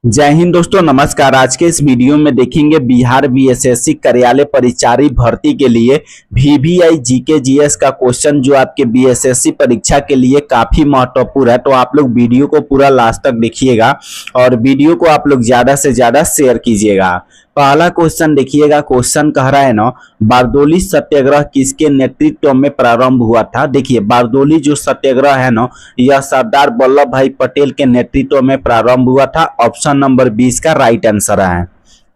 जय हिंद दोस्तों, नमस्कार। आज के इस वीडियो में देखेंगे बिहार बीएसएससी कार्यालय परिचारी भर्ती के लिए वीवीआई जीके जीएस का क्वेश्चन जो आपके बीएसएससी परीक्षा के लिए काफी महत्वपूर्ण है। तो आप लोग वीडियो को पूरा लास्ट तक देखिएगा और वीडियो को आप लोग ज्यादा से ज्यादा शेयर कीजिएगा। पहला क्वेश्चन देखिएगा। क्वेश्चन कह रहा है ना, बारदोली सत्याग्रह किसके नेतृत्व में प्रारंभ हुआ था। देखिए, बारदोली जो सत्याग्रह है ना, यह सरदार वल्लभ भाई पटेल के नेतृत्व में प्रारंभ हुआ था। ऑप्शन नंबर 20 का राइट आंसर है।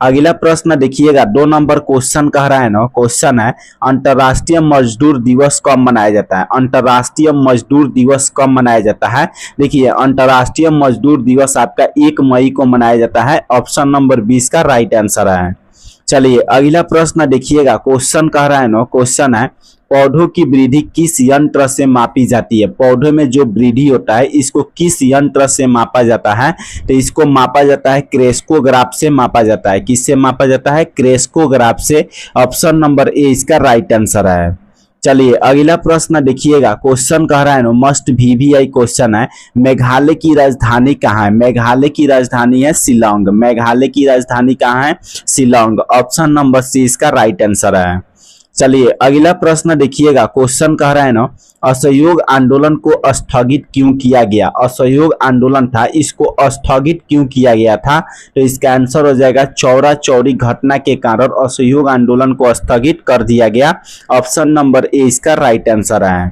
अगला प्रश्न देखिएगा। 2 नंबर क्वेश्चन कह रहा है ना, क्वेश्चन है अंतर्राष्ट्रीय मजदूर दिवस कब मनाया जाता है। अंतर्राष्ट्रीय मजदूर दिवस कब मनाया जाता है। देखिए, अंतर्राष्ट्रीय मजदूर दिवस आपका 1 मई को मनाया जाता है। ऑप्शन नंबर 20 का राइट आंसर है। चलिए अगला प्रश्न देखिएगा। क्वेश्चन कह रहा है ना, क्वेश्चन है पौधों की वृद्धि किस यंत्र से मापी जाती है। पौधों में जो वृद्धि होता है इसको किस यंत्र से मापा जाता है। तो इसको मापा जाता है क्रेस्कोग्राफ से मापा जाता है। किससे मापा जाता है? क्रेस्कोग्राफ से। ऑप्शन नंबर ए इसका राइट आंसर है। चलिए अगला प्रश्न देखिएगा। क्वेश्चन कह रहा है ना, मस्ट वीवीआई क्वेश्चन है। मेघालय की राजधानी कहाँ है। मेघालय की राजधानी है शिलांग। मेघालय की राजधानी कहाँ है? शिलांग। ऑप्शन नंबर सी इसका राइट आंसर है। चलिए अगला प्रश्न देखिएगा। क्वेश्चन कह रहा है ना, असहयोग आंदोलन को स्थगित क्यों किया गया। असहयोग आंदोलन था, इसको स्थगित क्यों किया गया था। तो इसका आंसर हो जाएगा चौरा चौरी घटना के कारण असहयोग आंदोलन को स्थगित कर दिया गया। ऑप्शन नंबर ए इसका राइट आंसर है।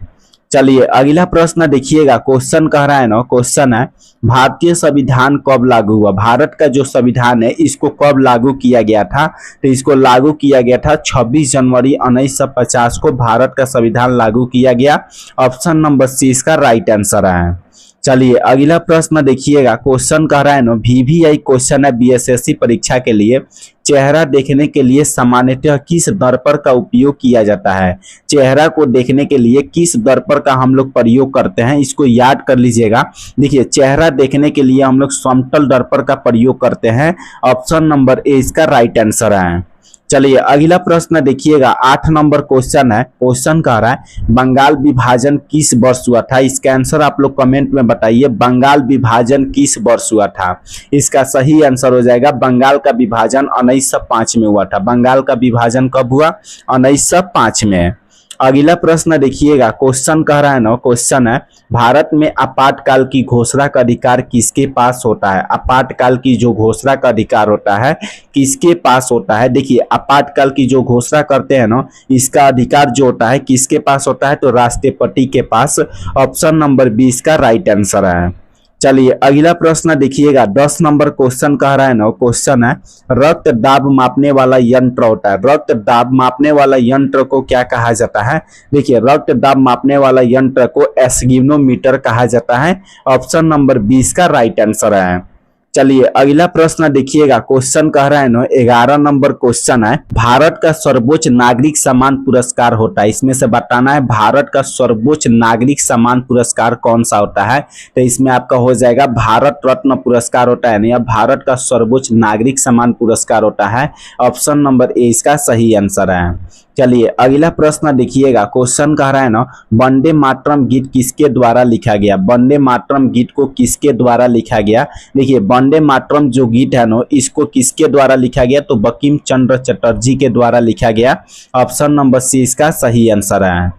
चलिए अगला प्रश्न देखिएगा। क्वेश्चन कह रहा है ना, क्वेश्चन है भारतीय संविधान कब लागू हुआ। भारत का जो संविधान है इसको कब लागू किया गया था। तो इसको लागू किया गया था 26 जनवरी 1950 को भारत का संविधान लागू किया गया। ऑप्शन नंबर सी इसका राइट आंसर है। चलिए अगला प्रश्न देखिएगा। क्वेश्चन कह रहा है ना, वीवीआई क्वेश्चन है बीएसएससी परीक्षा के लिए। चेहरा देखने के लिए सामान्यतः किस दर्पण का उपयोग किया जाता है। चेहरा को देखने के लिए किस दर्पण का हम लोग प्रयोग करते हैं, इसको याद कर लीजिएगा। देखिए, चेहरा देखने के लिए हम लोग समतल दर्पण का प्रयोग करते हैं। ऑप्शन नंबर ए इसका राइट आंसर है। चलिए अगला प्रश्न देखिएगा। 8 नंबर क्वेश्चन है। क्वेश्चन कह रहा है बंगाल विभाजन किस वर्ष हुआ था। इसका आंसर आप लोग कमेंट में बताइए। बंगाल विभाजन किस वर्ष हुआ था। इसका सही आंसर हो जाएगा बंगाल का विभाजन 1905 में हुआ था। बंगाल का विभाजन कब हुआ? 1905 में। अगला प्रश्न देखिएगा। क्वेश्चन कह रहा है ना, क्वेश्चन है भारत में आपातकाल की घोषणा का अधिकार किसके पास होता है। आपातकाल की जो घोषणा का अधिकार होता है किसके पास होता है। देखिए, आपातकाल की जो घोषणा करते हैं ना, इसका अधिकार जो होता है किसके पास होता है। तो राष्ट्रपति के पास। ऑप्शन नंबर 20 का राइट आंसर है। चलिए अगला प्रश्न देखिएगा। 10 नंबर क्वेश्चन कह रहा है ना, क्वेश्चन है रक्त दाब मापने वाला यंत्र होता है। रक्त दाब मापने वाला यंत्र को क्या कहा जाता है। देखिए, रक्त दाब मापने वाला यंत्र को एस्गिनोमीटर कहा जाता है। ऑप्शन नंबर 20 का राइट आंसर है। चलिए अगला प्रश्न देखिएगा। क्वेश्चन कह रहा है ना, 11 नंबर क्वेश्चन है भारत का सर्वोच्च नागरिक सम्मान पुरस्कार होता है। इसमें से बताना है भारत का सर्वोच्च नागरिक सम्मान पुरस्कार कौन सा होता है। तो इसमें आपका हो जाएगा भारत रत्न पुरस्कार होता है ना, या भारत का सर्वोच्च नागरिक सम्मान पुरस्कार होता है। ऑप्शन नंबर ए इसका सही आंसर है। चलिए अगला प्रश्न देखिएगा। क्वेश्चन कह रहा है ना, वंदे मातरम गीत किसके द्वारा लिखा गया। वंदे मातरम गीत को किसके द्वारा लिखा गया। देखिए, वंदे मातरम जो गीत है ना, इसको किसके द्वारा लिखा गया। तो बंकिम चंद्र चटर्जी के द्वारा लिखा गया। ऑप्शन नंबर सी इसका सही आंसर है।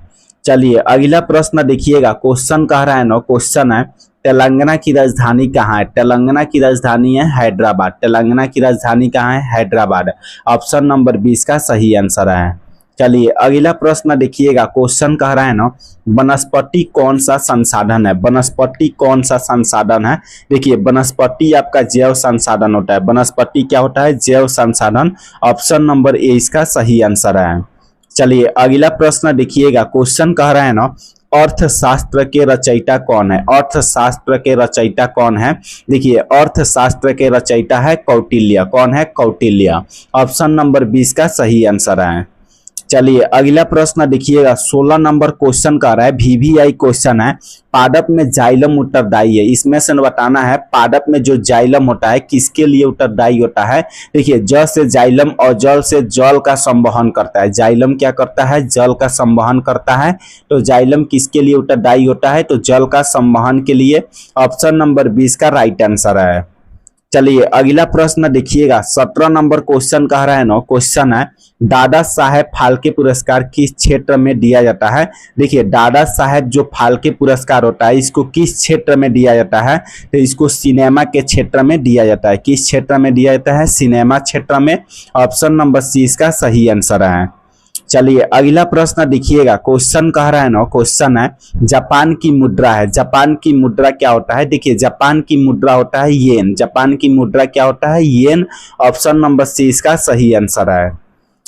चलिए अगला प्रश्न देखिएगा। क्वेश्चन कह रहा है ना, क्वेश्चन है तेलंगाना की राजधानी कहाँ है। तेलंगाना की राजधानी है हैदराबाद। तेलंगाना की राजधानी कहाँ है? हैदराबाद। ऑप्शन नंबर 20 का सही आंसर है। चलिए अगला प्रश्न देखिएगा। क्वेश्चन कह रहा है ना, वनस्पति कौन सा संसाधन है। वनस्पति कौन सा संसाधन है। देखिए, वनस्पति आपका जैव संसाधन होता है। वनस्पति क्या होता है? जैव संसाधन। ऑप्शन नंबर ए इसका सही आंसर है। चलिए अगला प्रश्न देखिएगा। क्वेश्चन कह रहा है ना, अर्थशास्त्र के रचयिता कौन है। अर्थशास्त्र के रचयिता कौन है। देखिए, अर्थशास्त्र के रचयिता है कौटिल्य। कौन है? कौटिल्य। ऑप्शन नंबर 20 का सही आंसर है। चलिए अगला प्रश्न देखिएगा। 16 नंबर क्वेश्चन कह रहा है वीवीआई क्वेश्चन है पादप में जाइलम उत्तरदायी है। इसमें से बताना है पादप में जो जाइलम होता है किसके लिए उत्तरदायी होता है। देखिए, ज से जाइलम और जल से जल का संवहन करता है। जाइलम क्या करता है? जल का संवहन करता है। तो जाइलम किसके लिए उत्तरदायी होता है? तो जल का संवहन के लिए। ऑप्शन नंबर 20 का राइट आंसर है। चलिए अगला प्रश्न देखिएगा 17 नंबर क्वेश्चन कह रहा है ना, क्वेश्चन है दादा साहेब फाल्के पुरस्कार किस क्षेत्र में दिया जाता है। देखिए दादा साहेब जो फाल्के पुरस्कार होता है इसको किस क्षेत्र में दिया जाता है, तो इसको सिनेमा के क्षेत्र में दिया जाता है। किस क्षेत्र में दिया जाता है, सिनेमा क्षेत्र में। ऑप्शन नंबर सी इसका सही आंसर है। चलिए अगला प्रश्न देखिएगा, क्वेश्चन कह रहा है ना, क्वेश्चन है जापान की मुद्रा है। जापान की मुद्रा क्या होता है, देखिए जापान की मुद्रा होता है येन। जापान की मुद्रा क्या होता है, येन। ऑप्शन नंबर सी इसका सही आंसर है।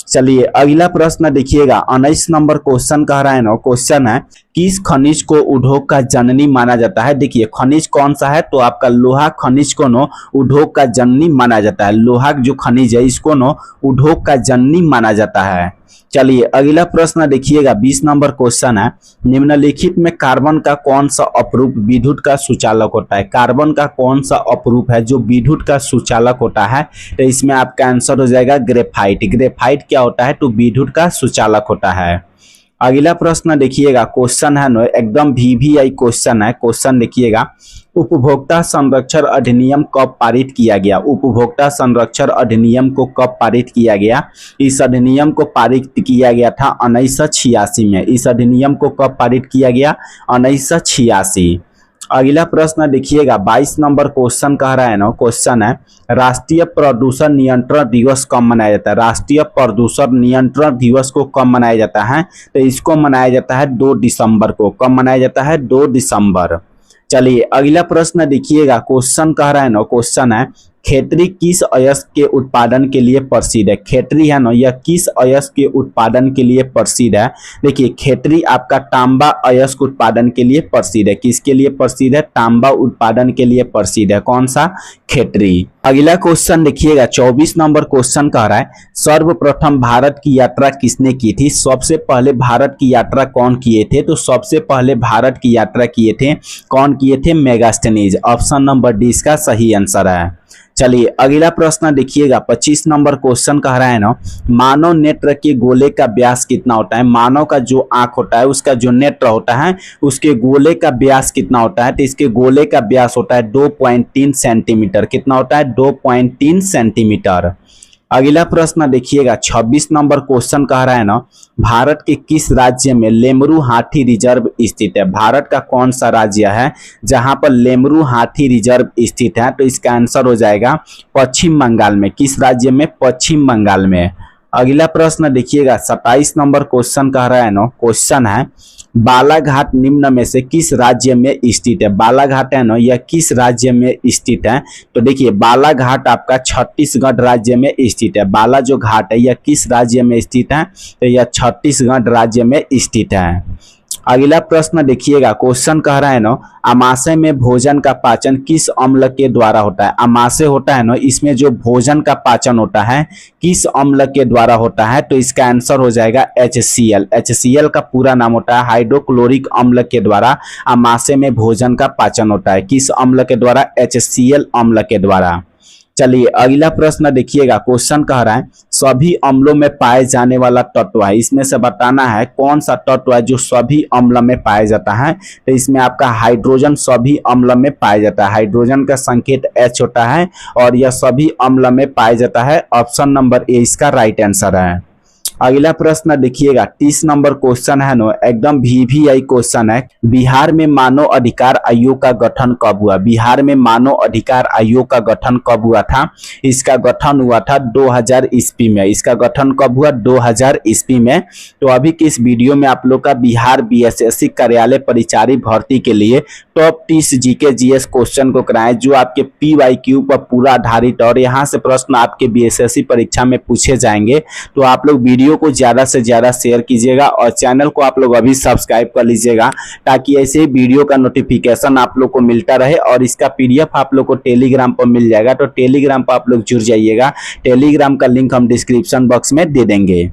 चलिए अगला प्रश्न देखिएगा 19 नंबर क्वेश्चन कह रहा है ना, क्वेश्चन है किस खनिज को उद्योग का जननी माना जाता है। देखिए खनिज कौन सा है, तो आपका लोहा खनिज को नो उद्योग का जननी माना जाता है। लोहा जो खनिज है इसको नो उद्योग का जननी माना जाता है। चलिए अगला प्रश्न देखिएगा 20 नंबर क्वेश्चन है निम्नलिखित में कार्बन का कौन सा अपरूप विद्युत का सुचालक होता है। कार्बन का कौन सा अपरूप है जो विद्युत का सुचालक होता है, तो इसमें आपका आंसर हो जाएगा ग्रेफाइट। ग्रेफाइट क्या होता है, तो विद्युत का सुचालक होता है। अगला प्रश्न देखिएगा, क्वेश्चन है ना एकदम VVI क्वेश्चन है। क्वेश्चन देखिएगा उपभोक्ता संरक्षण अधिनियम कब पारित किया गया। उपभोक्ता संरक्षण अधिनियम को कब पारित किया गया। इस अधिनियम को पारित किया गया था 1986 में। इस अधिनियम को कब पारित किया गया, 1986। अगला प्रश्न देखिएगा 22 नंबर क्वेश्चन कह रहा है ना, क्वेश्चन है राष्ट्रीय प्रदूषण नियंत्रण दिवस कब मनाया जाता है। राष्ट्रीय प्रदूषण नियंत्रण दिवस को कब मनाया जाता है, तो इसको मनाया जाता है 2 दिसंबर को। कब मनाया जाता है, 2 दिसंबर। चलिए अगला प्रश्न देखिएगा, क्वेश्चन कह रहा है ना, क्वेश्चन है खेतरी किस अयस्क के उत्पादन के लिए प्रसिद्ध है। खेतरी है ना यह किस अयस्क के उत्पादन के लिए प्रसिद्ध है। देखिए खेतरी आपका तांबा अयस्क उत्पादन के लिए प्रसिद्ध है। किसके लिए प्रसिद्ध है, तांबा उत्पादन के लिए प्रसिद्ध है। कौन सा, खेतरी। अगला क्वेश्चन देखिएगा 24 नंबर क्वेश्चन कह रहा है सर्वप्रथम भारत की यात्रा किसने की थी। सबसे पहले भारत की यात्रा कौन किए थे, तो सबसे पहले भारत की यात्रा किए थे, कौन किए थे, मेगास्थनीज। ऑप्शन नंबर डी इसका सही आंसर है। चलिए अगला प्रश्न देखिएगा 25 नंबर क्वेश्चन कह रहा है ना मानव नेत्र के गोले का व्यास कितना होता है। मानव का जो आंख होता है उसका जो नेत्र होता है उसके गोले का व्यास कितना होता है, तो इसके गोले का व्यास होता है 2.3 सेंटीमीटर। कितना होता है, 2.3 सेंटीमीटर। अगला प्रश्न देखिएगा 26 नंबर क्वेश्चन कह रहा है ना भारत के किस राज्य में लेमरू हाथी रिजर्व स्थित है। भारत का कौन सा राज्य है जहां पर लेमरू हाथी रिजर्व स्थित है, तो इसका आंसर हो जाएगा पश्चिम बंगाल में। किस राज्य में, पश्चिम बंगाल में। अगला प्रश्न देखिएगा 27 नंबर क्वेश्चन कह रहा है ना, क्वेश्चन है बालाघाट निम्न में से किस राज्य में स्थित है। बालाघाट है ना यह किस राज्य में स्थित है, तो देखिए बालाघाट आपका छत्तीसगढ़ राज्य में स्थित है। बाला जो घाट है यह किस राज्य में स्थित है, तो यह छत्तीसगढ़ राज्य में स्थित है। अगला प्रश्न देखिएगा क्वेश्चन कह रहा है ना अमाशय में भोजन का पाचन किस अम्ल के द्वारा होता है। अमाशय होता है ना इसमें जो भोजन का पाचन होता है किस अम्ल के द्वारा होता है, तो इसका आंसर हो जाएगा HCl। HCl का पूरा नाम होता है हाइड्रोक्लोरिक अम्ल के द्वारा अमाशय में भोजन का पाचन होता है। किस अम्ल के द्वारा, HCl अम्ल के द्वारा। चलिए अगला प्रश्न देखिएगा क्वेश्चन कह रहा है सभी अम्लों में पाए जाने वाला तत्व है। इसमें से बताना है कौन सा तत्व है जो सभी अम्ल में पाया जाता है, तो इसमें आपका हाइड्रोजन सभी अम्ल में पाया जाता है। हाइड्रोजन का संकेत H होता है और यह सभी अम्ल में पाया जाता है। ऑप्शन नंबर ए इसका राइट आंसर है। अगला प्रश्न देखिएगा 30 नंबर क्वेश्चन है नो एकदम VVI क्वेश्चन है बिहार में मानव अधिकार आयोग का गठन कब हुआ। बिहार में मानव अधिकार आयोग का गठन कब हुआ था, इसका गठन हुआ था 2000 ईस्वी में। इसका गठन कब हुआ, 2000 ईस्वी में। तो अभी के इस वीडियो में आप लोग का बिहार BSSC कार्यालय परिचारी भर्ती के लिए टॉप 30 GK GS क्वेश्चन को कराएं जो आपके PYQ पर पूरा आधारित और यहाँ से प्रश्न आपके BSSC परीक्षा में पूछे जाएंगे। तो आप लोग वीडियो को ज्यादा से ज्यादा शेयर कीजिएगा और चैनल को आप लोग अभी सब्सक्राइब कर लीजिएगा ताकि ऐसे ही वीडियो का नोटिफिकेशन आप लोग को मिलता रहे। और इसका PDF आप लोग को टेलीग्राम पर मिल जाएगा, तो टेलीग्राम पर आप लोग जुड़ जाइएगा। टेलीग्राम का लिंक हम डिस्क्रिप्शन बॉक्स में दे देंगे।